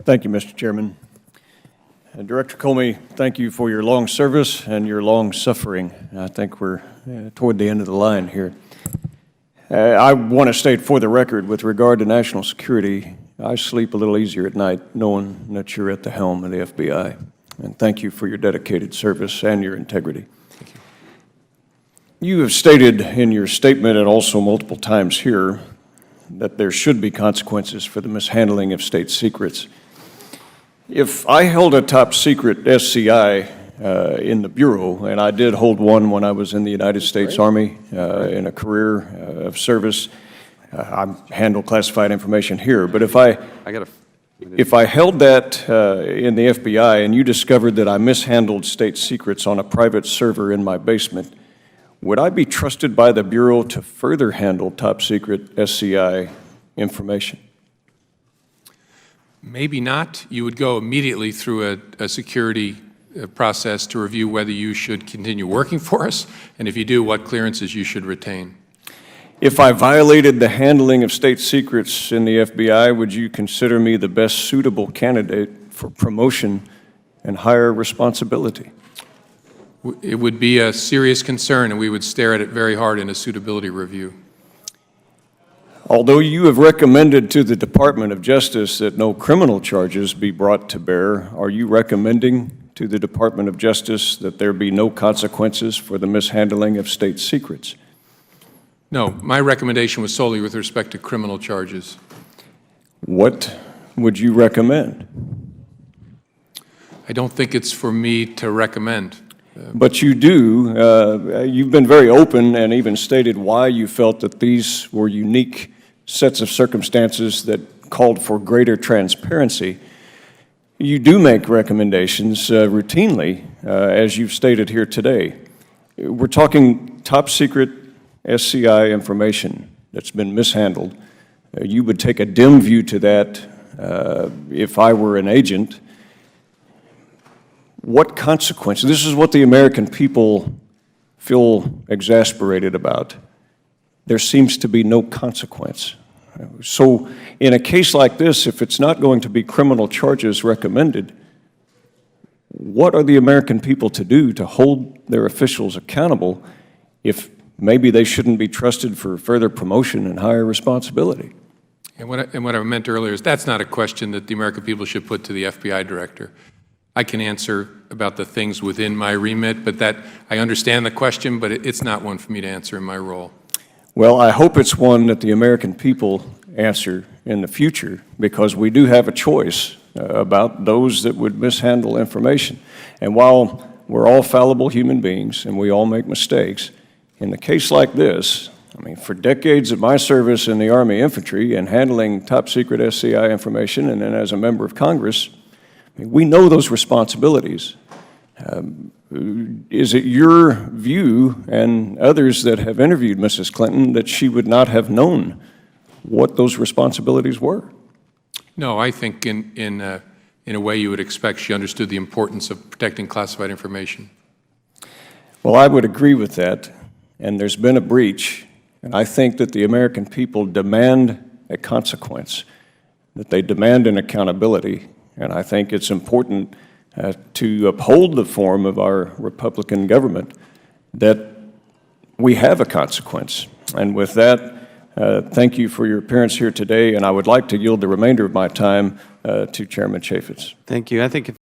Thank you, Mr. Chairman. Director Comey, thank you for your long service and your long suffering. I think we're toward the end of the line here. I want to state for the record, with regard to national security, I sleep a little easier at night knowing that you're at the helm of the FBI. And thank you for your dedicated service and your integrity. Thank you. You have stated in your statement, and also multiple times here, that there should be consequences for the mishandling of state secrets. If I held a top secret SCI in the Bureau, and I did hold one when I was in the United States Army in a career of service, I handle classified information here, but if I held that in the FBI and you discovered that I mishandled state secrets on a private server in my basement, would I be trusted by the Bureau to further handle top secret SCI information? Maybe not. You would go immediately through a security process to review whether you should continue working for us, and if you do, what clearances you should retain. If I violated the handling of state secrets in the FBI, would you consider me the best suitable candidate for promotion and higher responsibility? It would be a serious concern, and we would stare at it very hard in a suitability review. Although you have recommended to the Department of Justice that no criminal charges be brought to bear, are you recommending to the Department of Justice that there be no consequences for the mishandling of state secrets? No, my recommendation was solely with respect to criminal charges. What would you recommend? I don't think it's for me to recommend. But you do. You've been very open and even stated why you felt that these were unique sets of circumstances that called for greater transparency. You do make recommendations routinely, as you've stated here today. We're talking top secret SCI information that's been mishandled. You would take a dim view to that if I were an agent. What consequences? This is what the American people feel exasperated about. There seems to be no consequence. So in a case like this, if it's not going to be criminal charges recommended, what are the American people to do to hold their officials accountable if maybe they shouldn't be trusted for further promotion and higher responsibility? And what I meant earlier is that's not a question that the American people should put to the FBI director. I can answer about the things within my remit, but I understand the question, but it's not one for me to answer in my role. Well, I hope it's one that the American people answer in the future, because we do have a choice about those that would mishandle information. And while we're all fallible human beings and we all make mistakes, in a case like this, I mean, for decades of my service in the Army Infantry and handling top secret SCI information, and then as a member of Congress, we know those responsibilities. Is it your view and others that have interviewed Mrs. Clinton that she would not have known what those responsibilities were? No, I think in a way you would expect she understood the importance of protecting classified information. Well, I would agree with that, and there's been a breach, and I think that the American people demand a consequence, that they demand an accountability. And I think it's important to uphold the form of our Republican government that we have a consequence. And with that, thank you for your appearance here today, and I would like to yield the remainder of my time to Chairman Chaffetz. Thank you. I think if